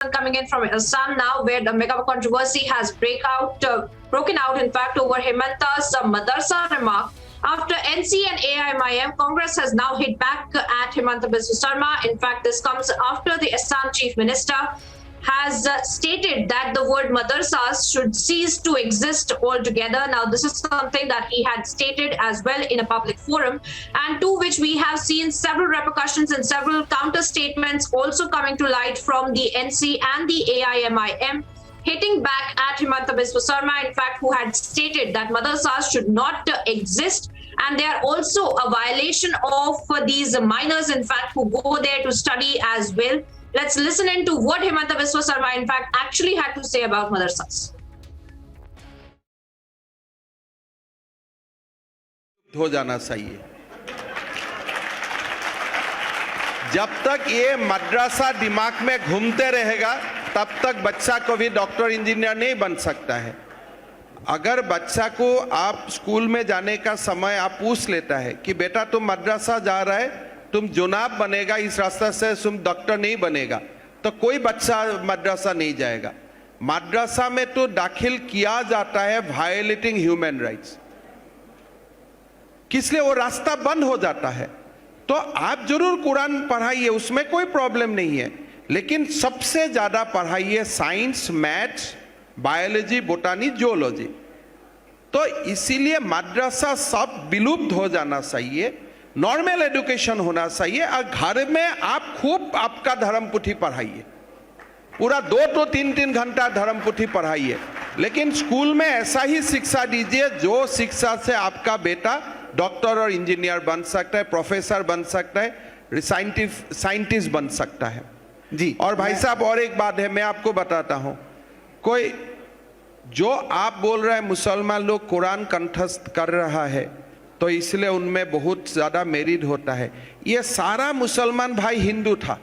Coming in from Assam now, where the mega controversy has broken out, in fact, over Hemanta's Madarsa remark. After NC and AIMIM, Congress has now hit back at Himanta Biswa Sarma. In fact, this comes after the Assam Chief Minister has stated that the word madrasas should cease to exist altogether. Now, this is something that he had stated as well in a public forum, and to which we have seen several repercussions and several counter statements also coming to light from the NC and the AIMIM, hitting back at Himanta Biswa Sarma, in fact, who had stated that madrasas should not exist, and they are also a violation of these minors, in fact, who go there to study as well. Let's listen into what Himanta Biswa Sarma, in fact, actually had to say about madrasas. हो जाना चाहिए। जब तक ये मद्रासा दिमाग में घूमते रहेगा तब तक बच्चा को भी डॉक्टर इंजीनियर नहीं बन सकता है। अगर बच्चा को आप स्कूल में जाने का समय आप पूछ लेता है कि बेटा तुम मद्रासा जा रहा है, तुम जुनाब बनेगा, इस रास्ते से तुम डॉक्टर नहीं बनेगा, तो कोई बच्चा मद्रासा नहीं जाएगा। मद्रासा में तो दाखिल किया जाता है वायलेटिंग ह्यूमन राइट्स, किसलिए वो रास्ता बंद हो जाता है। तो आप जरूर कुरान पढ़ाइए, उसमें कोई प्रॉब्लम नहीं है, लेकिन सबसे ज्यादा पढ़ाइए साइंस, मैथ्स, बायोलॉजी, बोटानी, जियोलॉजी। तो इसीलिए मद्रासा सब विलुप्त हो जाना चाहिए, नॉर्मल एजुकेशन होना चाहिए। और घर में आप खूब आपका धर्म पुथी पढ़ाइए, पूरा 2 to 3 घंटा धर्म पुथी पढ़ाइए, लेकिन स्कूल में ऐसा ही शिक्षा दीजिए जो शिक्षा से आपका बेटा डॉक्टर और इंजीनियर बन सकता है, प्रोफेसर बन सकता है, साइंटिस्ट बन सकता है जी। और भाई साहब, और एक बात है, मैं आपको बताता हूं, कोई जो आप बोल रहे हैं मुसलमान लोग कुरान कंठस्थ कर रहा है तो इसलिए उनमें बहुत ज्यादा मेरिट होता है, ये सारा मुसलमान भाई हिंदू था।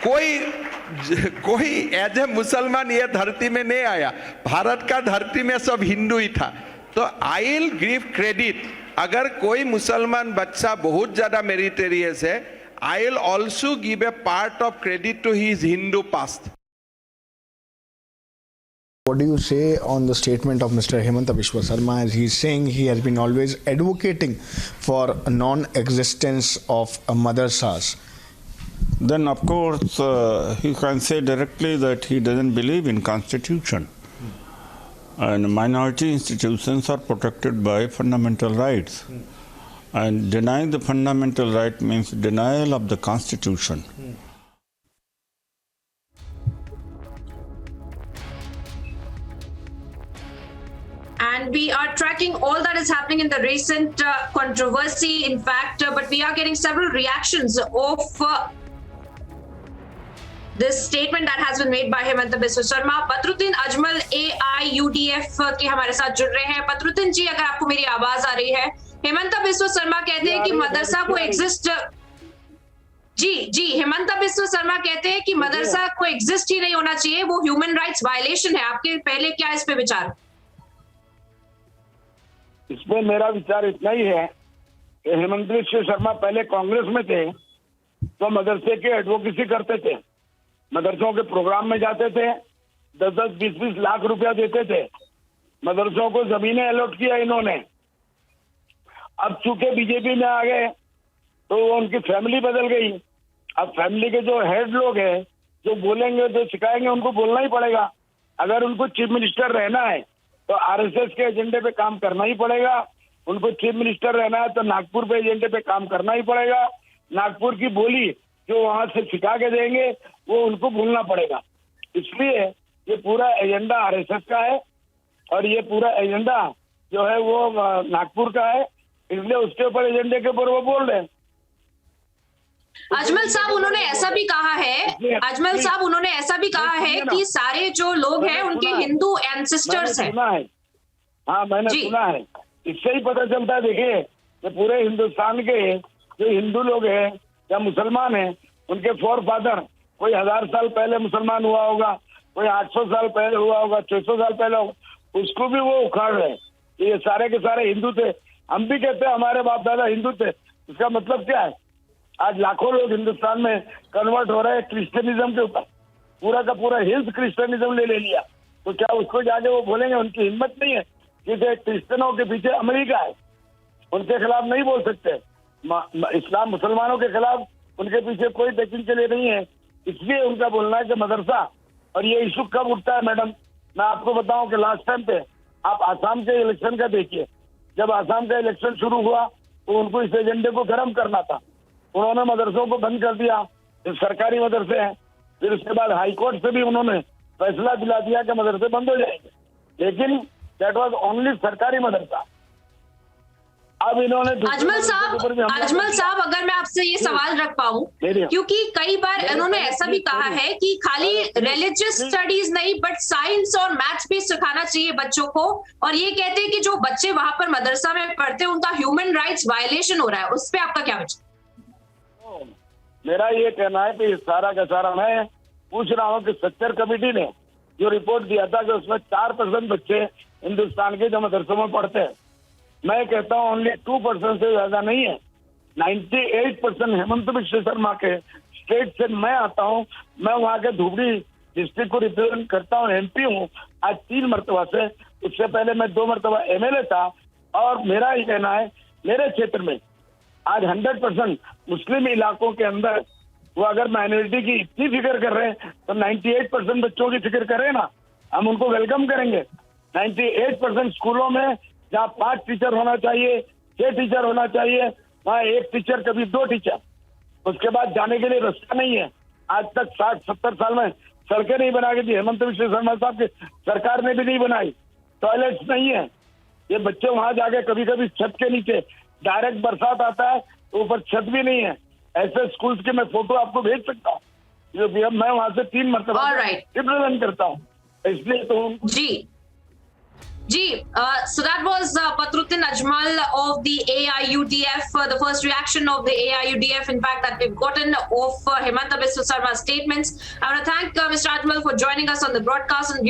कोई एज ए मुसलमान ये धरती में नहीं आया, भारत का धरती में सब हिंदू ही था। तो आई विल गिव क्रेडिट, अगर कोई मुसलमान बच्चा बहुत ज्यादा मेरिटेरियस है, I will also give a part of credit to his Hindu past. What do you say on the statement of Mr. Himanta Biswa Sarma, as he's saying he has been always advocating for non-existence of madrasas? Then of course he can say directly that he doesn't believe in constitution, and minority institutions are protected by fundamental rights, and denying the fundamental right means denial of the constitution. And we are tracking all that is happening in the recent controversy, in fact, but we are getting several reactions of this statement that has been made by Himanta Biswa Sarma. Badruddin Ajmal AIUDF के हमारे साथ जुड़ रहे हैं। बदरुद्दीन जी, अगर आपको मेरी आवाज आ रही है, हिमंता बिस्वा शर्मा कहते हैं कि मदरसा को एग्जिस्ट जी हिमंता बिस्वा शर्मा कहते हैं कि मदरसा को एग्जिस्ट ही नहीं होना चाहिए, वो ह्यूमन राइट्स वायलेशन है। आपके पहले क्या इस पे विचार? इसमें मेरा विचार इतना ही है कि हेमंत बिस्वा शर्मा पहले कांग्रेस में थे तो मदरसे की एडवोकेसी करते थे, मदरसों के प्रोग्राम में जाते थे, 10-10, 20-20 लाख रुपया देते थे, मदरसों को जमीनें अलॉट किया इन्होंने। अब चूंकि बीजेपी में आ गए तो उनकी फैमिली बदल गई। अब फैमिली के जो हेड लोग हैं, जो बोलेंगे, जो सिखाएंगे, उनको बोलना ही पड़ेगा। अगर उनको चीफ मिनिस्टर रहना है तो आरएसएस के एजेंडे पे काम करना ही पड़ेगा, उनको चीफ मिनिस्टर रहना है तो नागपुर पे एजेंडे पे काम करना ही पड़ेगा। नागपुर की बोली जो वहां से सिखा के देंगे वो उनको भूलना पड़ेगा। इसलिए ये पूरा एजेंडा आरएसएस का है और ये पूरा एजेंडा जो है वो नागपुर का है, इसलिए उसके ऊपर एजेंडे के ऊपर वो बोल रहे हैं। अजमल साहब उन्होंने ऐसा भी कहा है, कि सारे जो लोग हैं उनके हिंदू एंसेस्टर्स हैं। हाँ, मैंने सुना है। इससे ही पता चलता है, देखिए, कि पूरे हिंदुस्तान के जो हिंदू लोग हैं या मुसलमान हैं, उनके फोर फादर कोई 1000 साल पहले मुसलमान हुआ होगा, कोई 800 साल पहले हुआ होगा, 600 साल पहले होगा, उसको भी वो उखाड़ रहे हैं। ये सारे के सारे हिंदू थे। हम भी कहते हैं हमारे बाप दादा हिंदू थे, इसका मतलब क्या है? आज लाखों लोग हिंदुस्तान में कन्वर्ट हो रहे हैं क्रिश्चियनिज्म के ऊपर, पूरा का पूरा हिल्स क्रिश्चियनिज्म ले लिया, तो क्या उसको जाके वो बोलेंगे? उनकी हिम्मत नहीं है कि क्रिश्चियनों के पीछे अमेरिका है, उनके खिलाफ नहीं बोल सकते। इस्लाम मुसलमानों के खिलाफ उनके पीछे कोई बैकिंग के लिए नहीं है, इसलिए उनका बोलना है कि मदरसा। और ये इशू कब उठता है मैडम? मैं आपको बताऊं कि लास्ट टाइम पे आप आसाम के इलेक्शन का देखिए, जब आसाम का इलेक्शन शुरू हुआ तो उनको इस एजेंडे को गर्म करना था, उन्होंने मदरसों को बंद कर दिया, सरकारी मदरसे हैं। फिर उसके बाद हाईकोर्ट से भी उन्होंने फैसला दिला दिया कि मदरसे बंद हो जाएंगे, लेकिन दैट वाज ओनली सरकारी मदरसा। अब इन्होंने अजमल साहब अगर मैं आपसे ये सवाल रख पाऊं, क्योंकि कई बार इन्होंने ऐसा भी कहा है कि खाली रिलीजियस स्टडीज नहीं बट साइंस और मैथ्स भी सिखाना चाहिए बच्चों को, और ये कहते हैं कि जो बच्चे वहां पर मदरसा में पढ़ते हैं उनका ह्यूमन राइट्स वायलेशन हो रहा है, उस पर आपका क्या विचार? मेरा ये कहना है कि सारा का सारा, मैं पूछ रहा हूँ कि सच्चर कमेटी ने जो रिपोर्ट दिया था कि उसमें 4% बच्चे हिंदुस्तान के जो मदरसों में पढ़ते हैं, मैं कहता हूँ ओनली 2% से ज्यादा नहीं है। 98% हेमंत बिश्व शर्मा के स्टेट से मैं आता हूँ, मैं वहाँ के धुबरी डिस्ट्रिक्ट को रिप्रेजेंट करता हूँ, MP हूँ आज 3 मरतबा से, उससे पहले मैं 2 मरतबा MLA था। और मेरा ये कहना है मेरे क्षेत्र में आज 100% मुस्लिम इलाकों के अंदर वो अगर माइनॉरिटी की इतनी फिक्र कर रहे हैं तो 98% बच्चों की फिक्र करें ना, हम उनको वेलकम करेंगे। 98% स्कूलों में जहाँ 5 टीचर होना चाहिए, 6 टीचर होना चाहिए, वहाँ 1 टीचर कभी 2 टीचर, उसके बाद जाने के लिए रास्ता नहीं है। आज तक 60-70 साल में सड़कें नहीं बना के दी, हेमंत बिश्व शर्मा साहब की सरकार ने भी नहीं बनाई, टॉयलेट्स नहीं है। ये बच्चे वहां जाके कभी कभी छत के नीचे, डायरेक्ट बरसात आता है तो ऊपर छत भी नहीं है, ऐसे स्कूल्स के मैं फोटो आपको भेज सकता हूँ, जो मैं वहां से 3 मरतबा रिप्रेजेंट करता हूँ, इसलिए तो जी, so that was Badruddin Ajmal of the AIUDF, the first reaction of the AIUDF, in fact, that we've gotten of Himanta Biswa Sarma's statements. I want to thank Mr. Ajmal for joining us on the broadcast and